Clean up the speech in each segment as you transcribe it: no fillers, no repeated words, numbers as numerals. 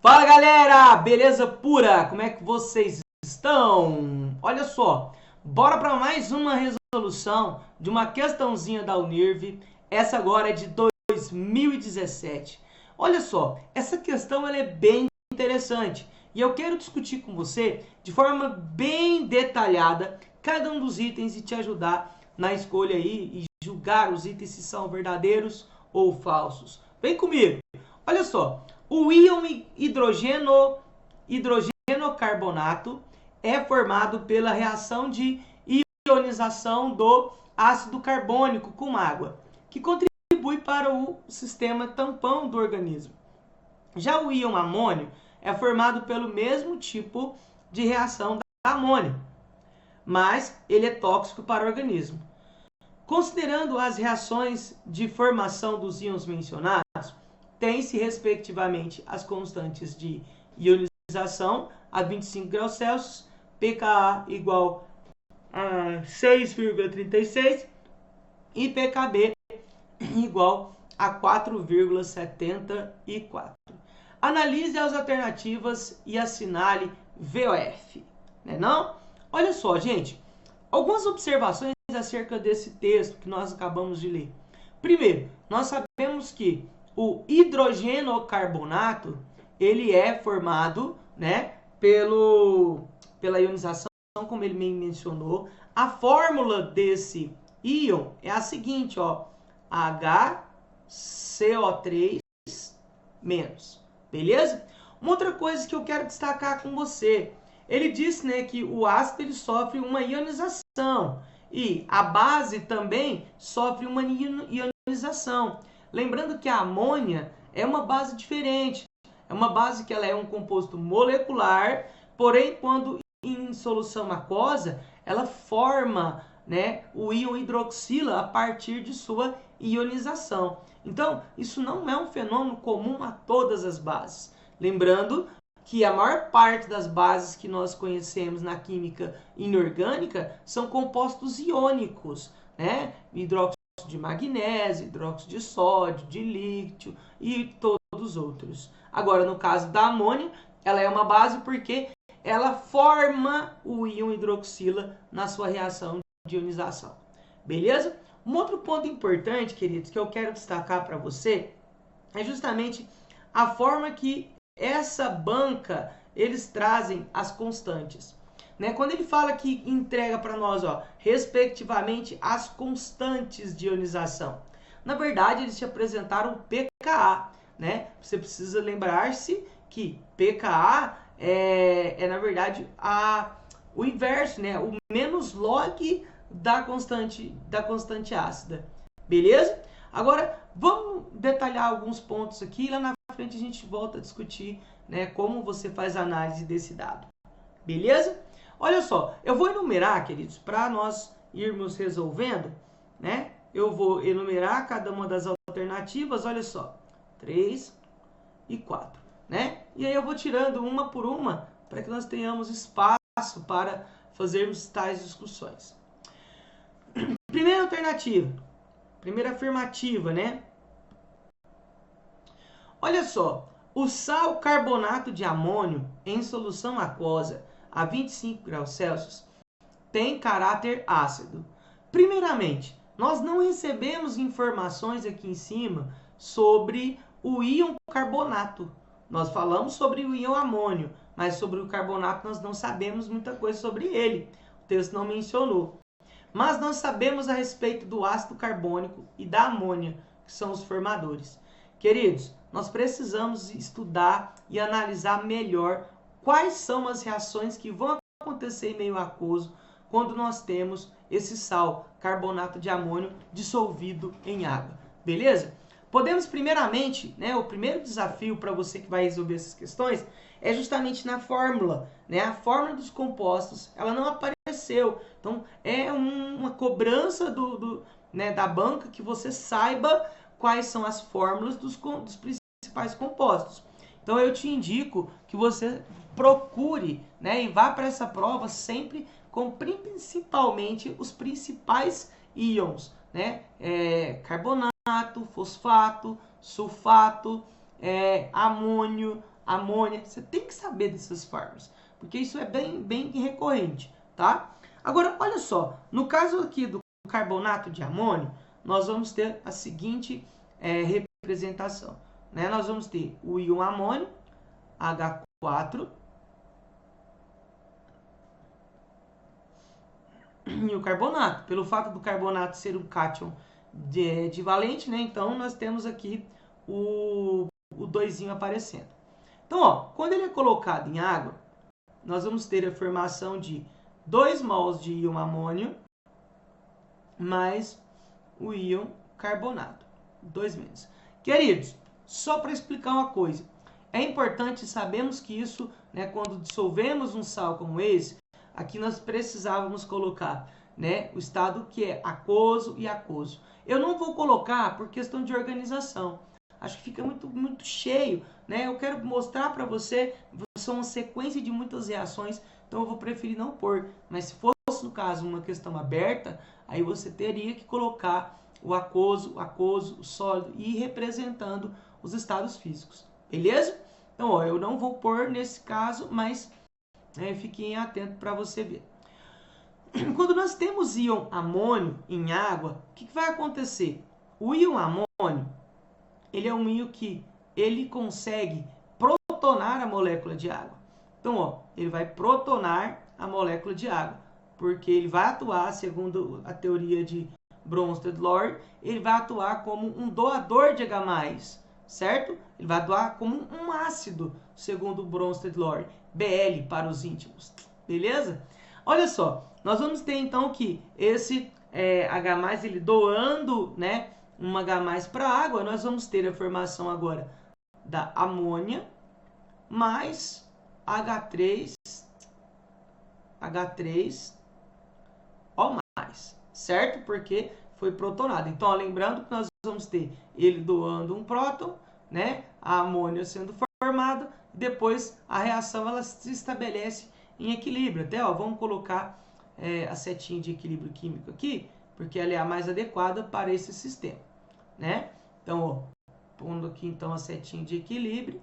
Fala galera, beleza pura? Como é que vocês estão? Olha só, bora para mais uma resolução de uma questãozinha da Unirv. Essa agora é de 2017. Olha só, essa questão ela é bem interessante e eu quero discutir com você de forma bem detalhada cada um dos itens e te ajudar na escolha aí e julgar os itens se são verdadeiros ou falsos. Vem comigo. Olha só, o íon hidrogenocarbonato é formado pela reação de ionização do ácido carbônico com água, que contribui para o sistema tampão do organismo. Já o íon amônio é formado pelo mesmo tipo de reação da amônia, mas ele é tóxico para o organismo. Considerando as reações de formação dos íons mencionados, tem-se respectivamente as constantes de ionização a 25 graus Celsius, pKa igual a 6,36 e pKb igual a 4,74. Analise as alternativas e assinale VOF. Não? Olha só, gente, algumas observações acerca desse texto que nós acabamos de ler. Primeiro, nós sabemos que o hidrogenocarbonato ele é formado, pela ionização, como ele mencionou. A fórmula desse íon é a seguinte, ó, HCO3-, beleza? Uma outra coisa que eu quero destacar com você, ele disse, que o ácido ele sofre uma ionização e a base também sofre uma ionização. Lembrando que a amônia é uma base diferente. É uma base que ela é um composto molecular, porém, quando em solução aquosa, ela forma, o íon hidroxila a partir de sua ionização. Então, isso não é um fenômeno comum a todas as bases. Lembrando que a maior parte das bases que nós conhecemos na química inorgânica são compostos iônicos, hidróxido de magnésio, hidróxido de sódio, de lítio e todos os outros. Agora, no caso da amônia, ela é uma base porque ela forma o íon hidroxila na sua reação de ionização. Beleza? Um outro ponto importante, queridos, que eu quero destacar para você é justamente a forma que essa banca eles trazem as constantes. Quando ele fala que entrega para nós, ó, respectivamente, as constantes de ionização. Na verdade, eles te apresentaram pKa. Você precisa lembrar-se que pKa na verdade, o inverso, o menos log da constante ácida. Beleza? Agora, vamos detalhar alguns pontos aqui. Lá na frente a gente volta a discutir como você faz a análise desse dado. Beleza? Olha só, eu vou enumerar, queridos, para nós irmos resolvendo, eu vou enumerar cada uma das alternativas, olha só, 3 e 4, E aí eu vou tirando uma por uma para que nós tenhamos espaço para fazermos tais discussões. Primeira alternativa, primeira afirmativa, Olha só, o sal carbonato de amônio em solução aquosa a 25 graus Celsius tem caráter ácido. Primeiramente, nós não recebemos informações aqui em cima sobre o íon carbonato. Nós falamos sobre o íon amônio, mas sobre o carbonato nós não sabemos muita coisa sobre ele. O texto não mencionou. Mas nós sabemos a respeito do ácido carbônico e da amônia, que são os formadores. Queridos, nós precisamos estudar e analisar melhor quais são as reações que vão acontecer em meio aquoso quando nós temos esse sal, carbonato de amônio, dissolvido em água. Beleza? Podemos primeiramente, o primeiro desafio para você que vai resolver essas questões é justamente na fórmula. A fórmula dos compostos, ela não apareceu. Então, é uma cobrança da banca que você saiba quais são as fórmulas dos principais compostos. Então, eu te indico que você procure, e vá para essa prova sempre com principalmente os principais íons, carbonato, fosfato, sulfato, amônio, amônia. Você tem que saber dessas fórmulas, porque isso é bem recorrente, tá? Agora, olha só, no caso aqui do carbonato de amônio, nós vamos ter a seguinte representação, né? Nós vamos ter o íon amônio, H4, e o carbonato. Pelo fato do carbonato ser um cátion divalente, né? Então, nós temos aqui o doisinho aparecendo. Então, ó, quando ele é colocado em água, nós vamos ter a formação de 2 mols de íon amônio mais o íon carbonato. 2 menos. Queridos, só para explicar uma coisa. É importante, sabemos que isso, né, quando dissolvemos um sal como esse, aqui nós precisávamos colocar, né, o estado que é aquoso e aquoso. Eu não vou colocar por questão de organização. Acho que fica muito cheio, né? Eu quero mostrar para você, são uma sequência de muitas reações, então eu vou preferir não pôr. Mas se fosse, no caso, uma questão aberta, aí você teria que colocar o aquoso, o sólido e ir representando os estados físicos. Beleza? Então, ó, eu não vou pôr nesse caso, mas fiquem atentos para você ver. Quando nós temos íon amônio em água, o que vai acontecer? O íon amônio, ele é um íon que ele consegue protonar a molécula de água. Então, ó, ele vai protonar a molécula de água, porque ele vai atuar, segundo a teoria de Bronsted-Lowry, ele vai atuar como um doador de H+, certo? Ele vai atuar como um ácido, segundo Bronsted-Lowry, Bl para os íntimos, beleza? Olha só, nós vamos ter então que esse H+, ele doando, né, um H+ para a água, nós vamos ter a formação agora da amônia mais H3O+, certo? Porque foi protonado. Então, ó, lembrando que nós vamos ter ele doando um próton, né? A amônia sendo formada, depois a reação ela se estabelece em equilíbrio. Até, ó, vamos colocar a setinha de equilíbrio químico aqui, porque ela é a mais adequada para esse sistema, né? Então, ó, pondo aqui então a setinha de equilíbrio.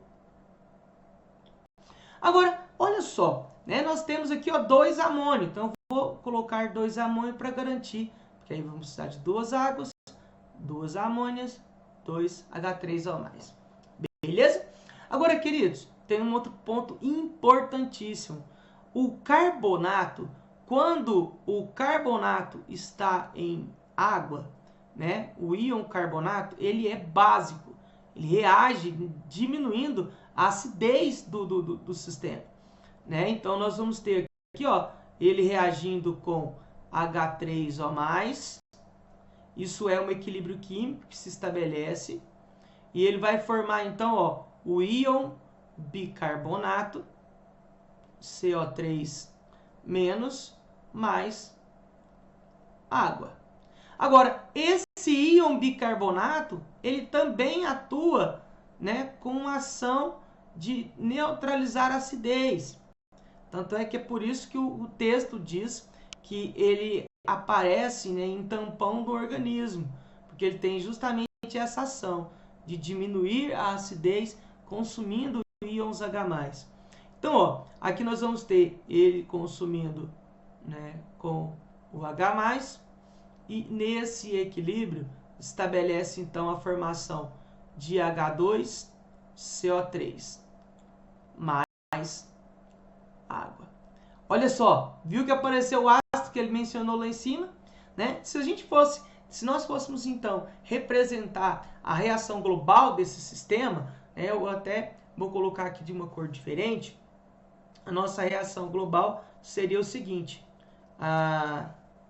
Agora, olha só, né? Nós temos aqui, ó, 2 amônio. Então, eu vou colocar 2 amônio para garantir, porque aí vamos precisar de 2 águas, 2 amônias, 2 H3O+. Beleza? Agora, queridos, tem um outro ponto importantíssimo. O carbonato, quando o carbonato está em água, né? O íon carbonato, ele é básico. Ele reage diminuindo a acidez do sistema, né? Então, nós vamos ter aqui, ó, ele reagindo com H3O+. Isso é um equilíbrio químico que se estabelece. E ele vai formar, então, ó, o íon bicarbonato, CO3- mais água. Agora, esse íon bicarbonato, ele também atua, né, com ação de neutralizar a acidez. Tanto é que é por isso que o texto diz que ele aparece, né, em tampão do organismo, porque ele tem justamente essa ação de diminuir a acidez consumindo íons H+. Então, ó, aqui nós vamos ter ele consumindo, né, com o H+, e nesse equilíbrio estabelece então a formação de H2CO3 mais água. Olha só, viu que apareceu o ácido que ele mencionou lá em cima, né? Se nós fôssemos então representar a reação global desse sistema, eu até vou colocar aqui de uma cor diferente. A nossa reação global seria o seguinte.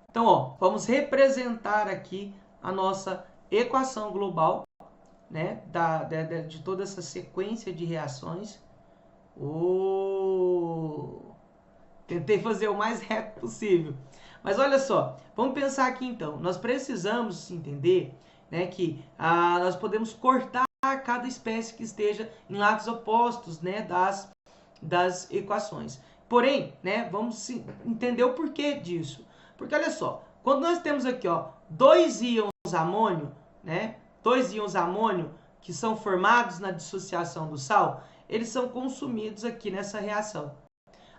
Então, ó, vamos representar aqui a nossa equação global, né, de toda essa sequência de reações. Tentei fazer o mais reto possível. Mas olha só, vamos pensar aqui então. Nós precisamos entender, né, que nós podemos cortar cada espécie que esteja em lados opostos, né, das equações. Porém, né, vamos entender o porquê disso. Porque olha só, quando nós temos aqui, ó, 2 íons amônio, né, 2 íons amônio que são formados na dissociação do sal, eles são consumidos aqui nessa reação.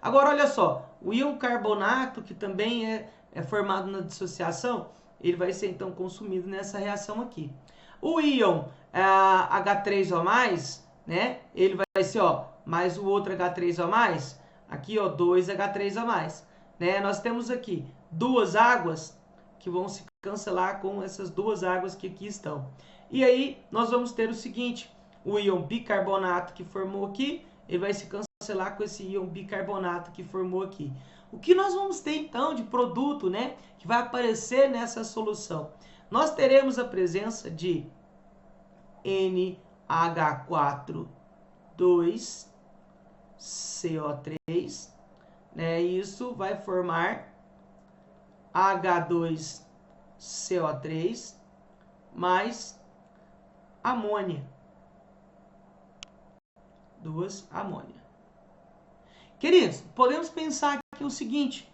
Agora, olha só, o íon carbonato, que também é formado na dissociação, ele vai ser então consumido nessa reação aqui. O íon H3O+, né, ele vai ser, ó, mais o outro H3O+, aqui, ó, 2H3O+, né? Nós temos aqui duas águas que vão se cancelar com essas duas águas que aqui estão. E aí, nós vamos ter o seguinte, o íon bicarbonato que formou aqui, ele vai se cancelar com esse íon bicarbonato que formou aqui. O que nós vamos ter, então, de produto, né, que vai aparecer nessa solução? Nós teremos a presença de NH4,2CO3, né? Isso vai formar H2CO3 mais amônia. 2 amônia. Queridos, podemos pensar aqui o seguinte,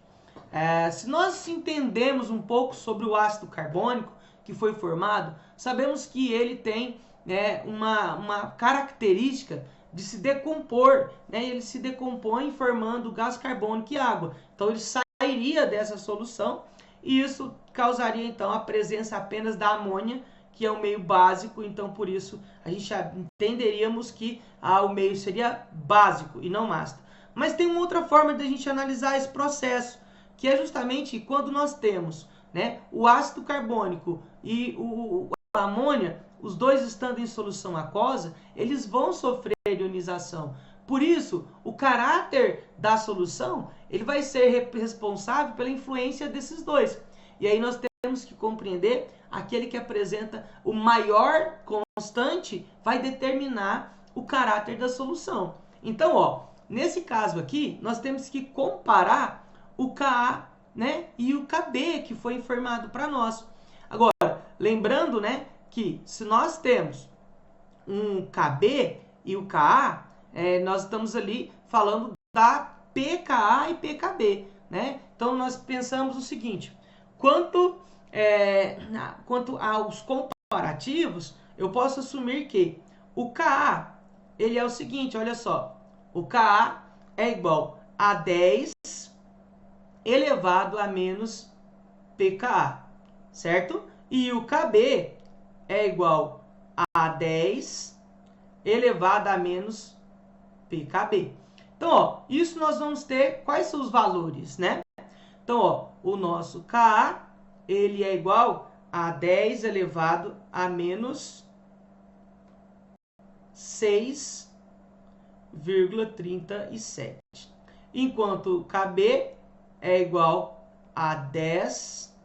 se nós entendemos um pouco sobre o ácido carbônico que foi formado, sabemos que ele tem, né, uma característica de se decompor, né? Ele se decompõe formando gás carbônico e água. Então ele sairia dessa solução e isso causaria então a presença apenas da amônia, que é o meio básico, então por isso a gente entenderíamos que o meio seria básico e não ácido. Mas tem uma outra forma de a gente analisar esse processo, que é justamente quando nós temos, né, o ácido carbônico e a amônia, os dois estando em solução aquosa, eles vão sofrer ionização. Por isso, o caráter da solução ele vai ser responsável pela influência desses dois. E aí nós temos que compreender aquele que apresenta o maior constante vai determinar o caráter da solução. Então, ó, nesse caso aqui, nós temos que comparar o Ka, né, e o Kb que foi informado para nós. Agora, lembrando, né, que se nós temos um Kb e o Ka, nós estamos ali falando da pKa e pKb, né? Então nós pensamos o seguinte: quanto aos comparativos, eu posso assumir que o Ka, ele é o seguinte, olha só, o Ka é igual a 10 elevado a menos pKa, certo? E o Kb é igual a 10 elevado a menos pKb. Então, ó, isso nós vamos ter, quais são os valores, né? Então, ó, o nosso Ka, ele é igual a 10 elevado a menos 6,37. Enquanto o Kb é igual a 10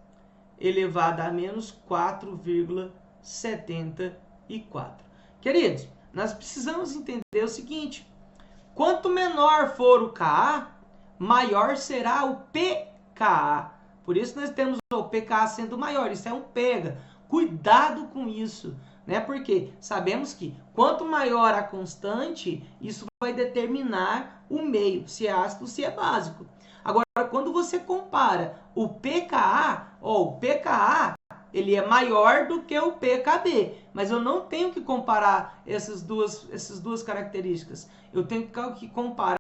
elevado a menos 4,74. Queridos, nós precisamos entender o seguinte: quanto menor for o Ka, maior será o pKa. Por isso nós temos o pKa sendo maior. Isso é um pega. Cuidado com isso, né? Porque sabemos que quanto maior a constante, isso vai determinar o meio, se é ácido ou se é básico. Agora, quando você compara o pKa, o pKa ele é maior do que o pKb, mas eu não tenho que comparar essas duas características. Eu tenho que comparar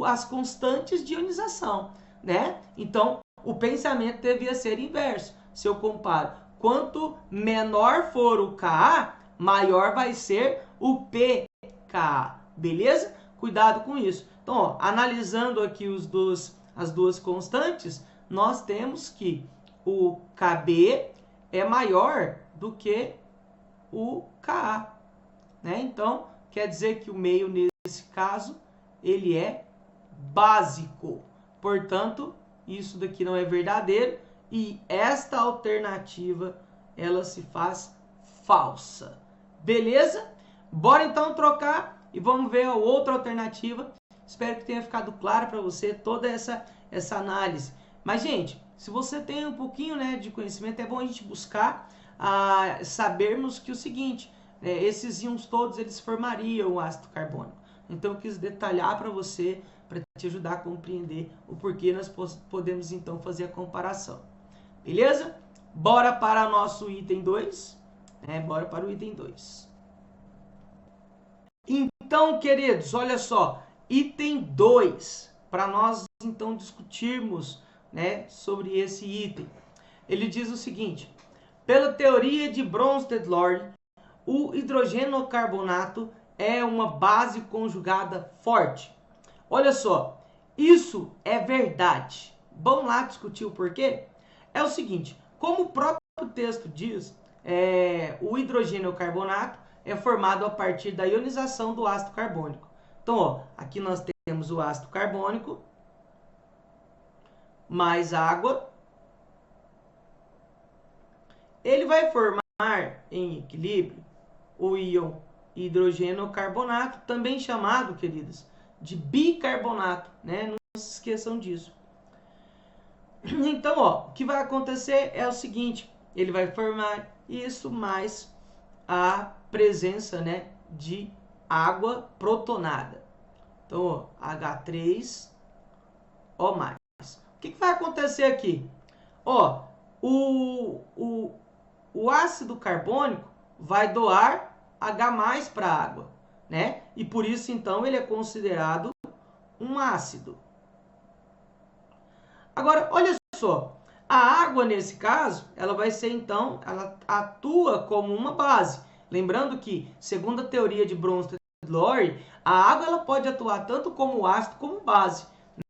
as constantes de ionização, né? Então, o pensamento devia ser inverso. Se eu comparo, quanto menor for o Ka, maior vai ser o pKa, beleza? Cuidado com isso. Então, ó, analisando aqui as duas constantes, nós temos que o Kb é maior do que o Ka, né? Então, quer dizer que o meio, nesse caso, ele é básico. Portanto, isso daqui não é verdadeiro e esta alternativa, ela se faz falsa. Beleza? Bora então trocar e vamos ver a outra alternativa. Espero que tenha ficado claro para você toda essa análise. Mas, gente, se você tem um pouquinho, né, de conhecimento, é bom a gente buscar sabermos que o seguinte, esses íons todos, eles formariam o ácido carbônico. Então, eu quis detalhar para você, para te ajudar a compreender o porquê nós podemos, então, fazer a comparação. Beleza? Bora para o nosso item 2. Bora para o item 2. Então, queridos, olha só, item 2, para nós então discutirmos, né, sobre esse item. Ele diz o seguinte: pela teoria de Bronsted-Lord, o hidrogenocarbonato é uma base conjugada forte. Olha só, isso é verdade. Vamos lá discutir o porquê? É o seguinte, como o próprio texto diz, o hidrogenocarbonato é formado a partir da ionização do ácido carbônico. Então, ó, aqui nós temos o ácido carbônico mais água. Ele vai formar em equilíbrio o íon hidrogenocarbonato, também chamado, queridos, de bicarbonato, né? Não se esqueçam disso. Então, ó, o que vai acontecer é o seguinte, ele vai formar isso mais a presença, né, de água protonada. Então, ó, H3O+. O que vai acontecer aqui? Ó, o ácido carbônico vai doar H+ para a água, né? E por isso, então, ele é considerado um ácido. Agora, olha só, a água, nesse caso, ela vai ser, então, ela atua como uma base. Lembrando que, segundo a teoria de Bronsted-Lowry, a água ela pode atuar tanto como ácido como base,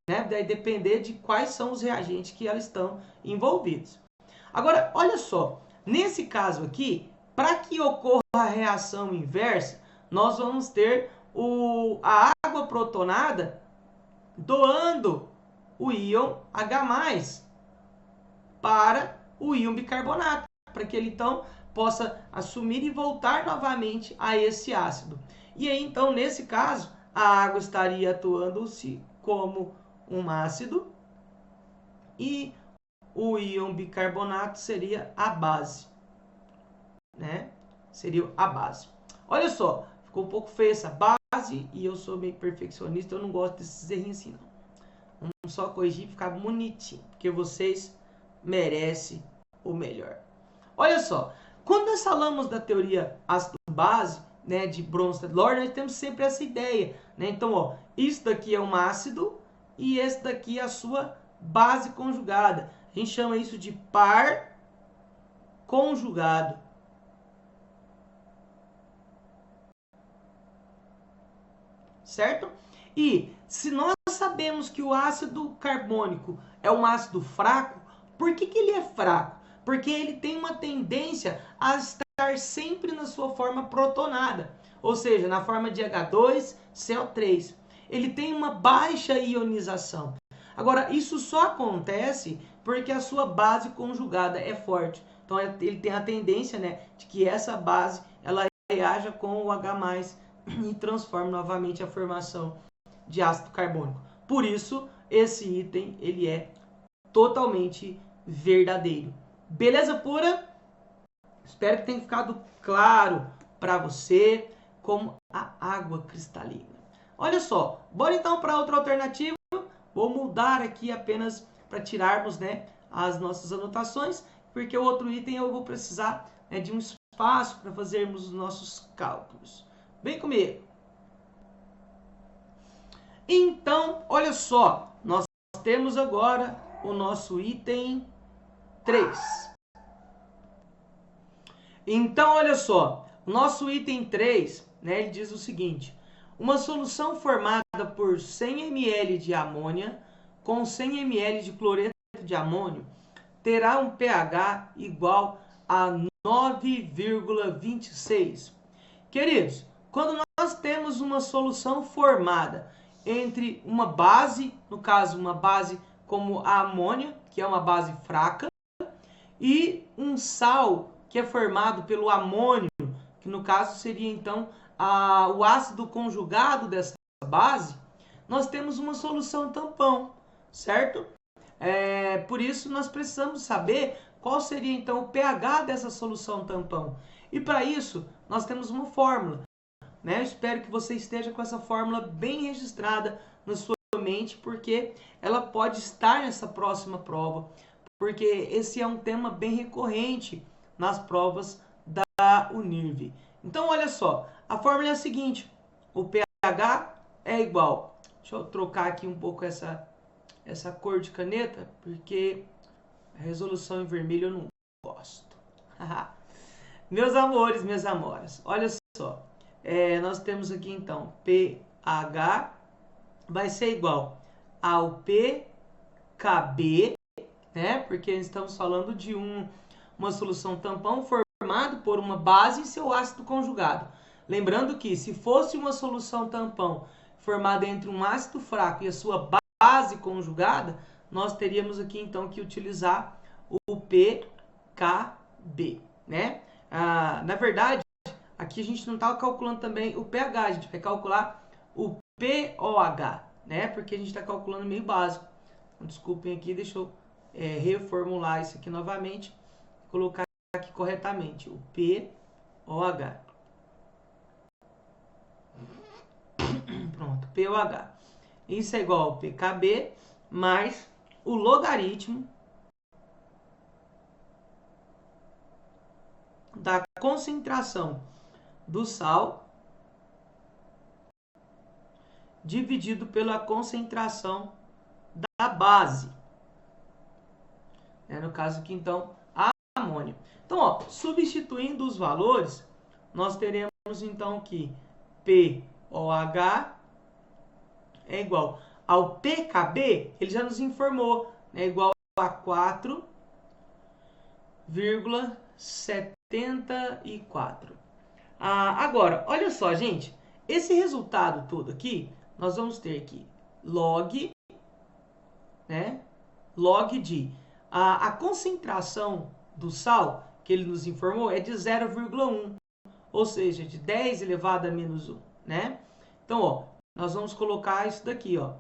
né? Vai depender de quais são os reagentes que elas estão envolvidos. Agora, olha só, nesse caso aqui, para que ocorra a reação inversa, nós vamos ter a água protonada doando o íon H+ para o íon bicarbonato, para que ele então possa assumir e voltar novamente a esse ácido. E aí então, nesse caso, a água estaria atuando-se como um ácido e o íon bicarbonato seria a base, né? Seria a base. Olha só, ficou um pouco feia essa base e eu sou meio perfeccionista, eu não gosto desses errinhos assim, não. Vamos só corrigir e ficar bonitinho, porque vocês merecem o melhor. Olha só, quando nós falamos da teoria ácido-base, né, de Bronsted-Lowry, nós temos sempre essa ideia, né? Então, ó, isso daqui é um ácido e esse daqui é a sua base conjugada. A gente chama isso de par conjugado. Certo? E se nós sabemos que o ácido carbônico é um ácido fraco, por que ele é fraco? Porque ele tem uma tendência a estar sempre na sua forma protonada, ou seja, na forma de H2CO3. Ele tem uma baixa ionização. Agora, isso só acontece porque a sua base conjugada é forte. Então, ele tem a tendência, né, de que essa base ela reaja com o H+ e transforma novamente a formação de ácido carbônico. Por isso, esse item ele é totalmente verdadeiro. Beleza pura? Espero que tenha ficado claro para você como a água cristalina. Olha só, bora então para outra alternativa. Vou mudar aqui apenas para tirarmos, né, as nossas anotações, porque o outro item eu vou precisar, né, de um espaço para fazermos os nossos cálculos. Vem comigo. Então, olha só, nós temos agora o nosso item 3. Então, olha só, o nosso item 3, né, ele diz o seguinte: uma solução formada por 100 ml de amônia com 100 ml de cloreto de amônio terá um pH igual a 9,26. Queridos, quando nós temos uma solução formada entre uma base, no caso uma base como a amônia, que é uma base fraca, e um sal que é formado pelo amônio, que no caso seria então o ácido conjugado dessa base, nós temos uma solução tampão, certo? Por isso nós precisamos saber qual seria então o pH dessa solução tampão. E para isso nós temos uma fórmula, né? Eu espero que você esteja com essa fórmula bem registrada na sua mente, porque ela pode estar nessa próxima prova, porque esse é um tema bem recorrente nas provas da Unirv. Então, olha só, a fórmula é a seguinte: o pH pH é igual. Deixa eu trocar aqui um pouco essa cor de caneta, porque a resolução em vermelho eu não gosto. Meus amores, minhas amoras, olha só. Nós temos aqui então pH vai ser igual ao pKb, né? Porque estamos falando de uma solução tampão formado por uma base e seu ácido conjugado. Lembrando que se fosse uma solução tampão formada entre um ácido fraco e a sua base conjugada, nós teríamos aqui então que utilizar o pKb, né? Na verdade, aqui a gente não está calculando também o pH, a gente vai calcular o pOH, né? Porque a gente está calculando meio básico. Então, desculpem aqui, deixa eu reformular isso aqui novamente, colocar aqui corretamente, o pOH. Pronto, pOH. Isso é igual ao pKb mais o logaritmo da concentração do sal dividido pela concentração da base. No caso aqui, então, a amônio. Então, ó, substituindo os valores, nós teremos, então, que pOH é igual ao pKb, ele já nos informou, é igual a 4,74. Agora, olha só, gente, esse resultado todo aqui, nós vamos ter aqui log, né? Log de a concentração do sal que ele nos informou é de 0,1, ou seja, de 10 elevado a menos 1, né? Então, ó, nós vamos colocar isso daqui, ó,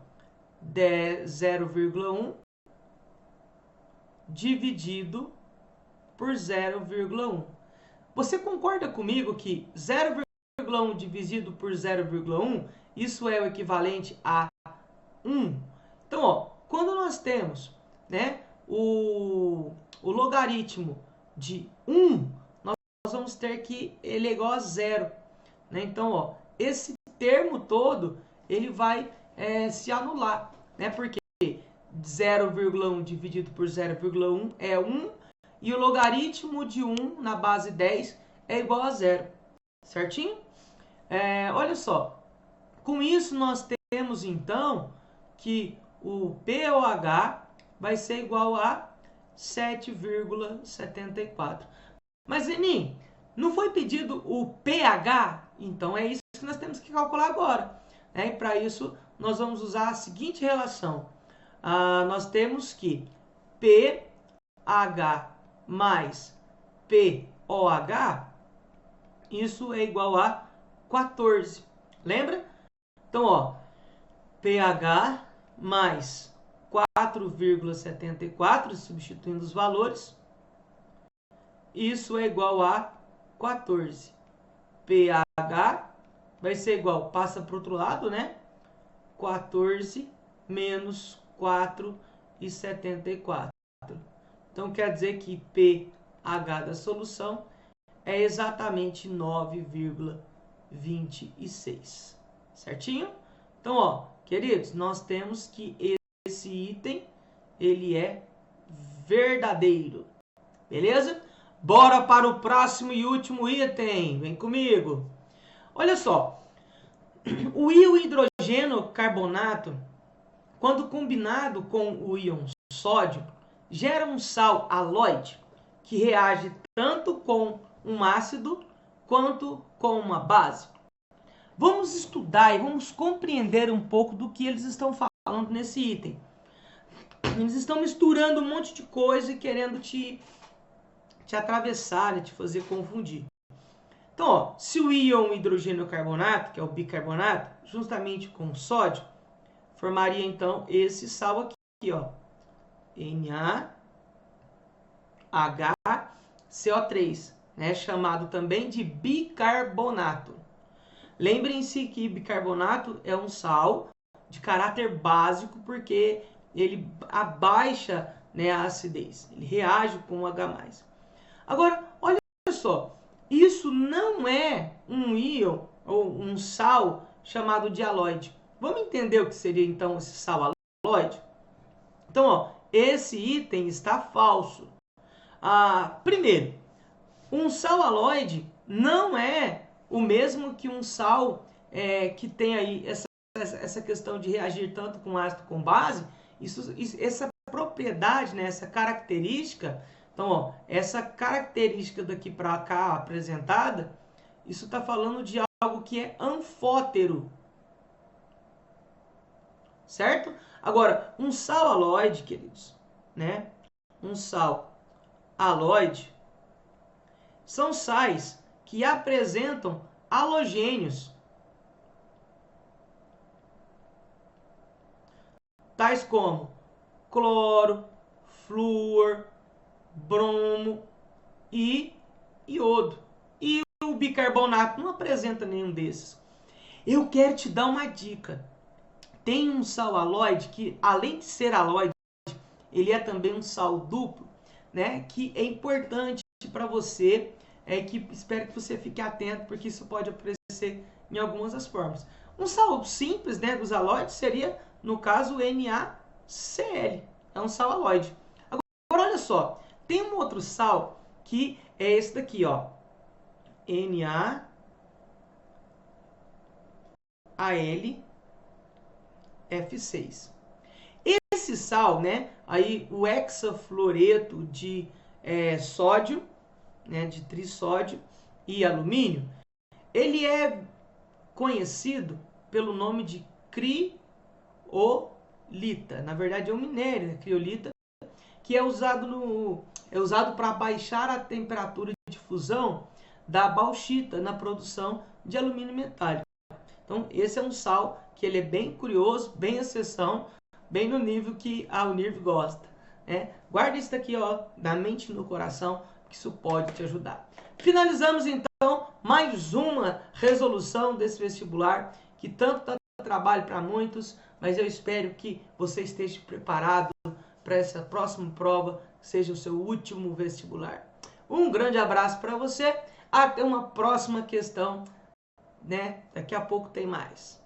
0,1 dividido por 0,1. Você concorda comigo que 0,1 dividido por 0,1, isso é o equivalente a 1? Então, ó, quando nós temos, né, o logaritmo de 1, nós vamos ter que ele é igual a 0. Né? Então, ó, esse termo todo, ele vai se anular, né? Porque 0,1 dividido por 0,1 é 1, e o logaritmo de 1 na base 10 é igual a 0. Certinho? Olha só, com isso nós temos então que o pOH vai ser igual a 7,74. Mas, Zenin, não foi pedido o pH? Então é isso que nós temos que calcular agora. E para isso nós vamos usar a seguinte relação. Nós temos que pH mais pOH, isso é igual a 14. Lembra? Então, ó, pH mais 4,74, substituindo os valores, isso é igual a 14. pH vai ser igual, passa para o outro lado, né? 14 menos 4,74. Então, quer dizer que pH da solução é exatamente 9,26. Certinho? Então, ó, queridos, nós temos que esse item, ele é verdadeiro. Beleza? Bora para o próximo e último item. Vem comigo. Olha só. O íon hidrogênio carbonato, quando combinado com o íon sódio, gera um sal halóide que reage tanto com um ácido quanto com uma base. Vamos estudar e vamos compreender um pouco do que eles estão falando nesse item. Eles estão misturando um monte de coisa e querendo te atravessar e te fazer confundir. Então, ó, se o íon hidrogênio carbonato, que é o bicarbonato, justamente com sódio, formaria então esse sal aqui, ó, NaHCO3, né, chamado também de bicarbonato. Lembrem-se que bicarbonato é um sal de caráter básico porque ele abaixa, né, a acidez, ele reage com o H+. Agora, olha só, isso não é um íon ou um sal chamado de halóide. Vamos entender o que seria então esse sal halóide? Então, ó, esse item está falso. Primeiro, um sal halóide não é o mesmo que um sal que tem aí essa questão de reagir tanto com ácido como com base. Essa propriedade, né, essa característica, então, ó, essa característica daqui para cá apresentada, isso está falando de algo que é anfótero, certo? Agora, um sal halóide, queridos, né? Um sal halóide são sais que apresentam halogênios, tais como cloro, flúor, bromo e iodo. E o bicarbonato não apresenta nenhum desses. Eu quero te dar uma dica. Tem um sal halóide que, além de ser halóide, ele é também um sal duplo, né? Que é importante para você, que espero que você fique atento, porque isso pode aparecer em algumas das formas. Um sal simples, né, dos halóides seria, no caso, o NaCl. É um sal halóide. Agora, olha só, tem um outro sal que é esse daqui, ó. NaAlF6. Esse sal, né, aí o hexafluoreto de sódio, né, de trissódio e alumínio, ele é conhecido pelo nome de criolita. Na verdade é um minério, né, criolita, que é usado para baixar a temperatura de fusão da bauxita na produção de alumínio metálico. Então esse é um sal que ele é bem curioso, bem exceção, bem no nível que a Unirv gosta, né? Guarda isso daqui, ó, na mente e no coração, que isso pode te ajudar. Finalizamos então mais uma resolução desse vestibular que tanto dá trabalho para muitos, mas eu espero que você esteja preparado para essa próxima prova, que seja o seu último vestibular. Um grande abraço para você, até uma próxima questão, né? Daqui a pouco tem mais.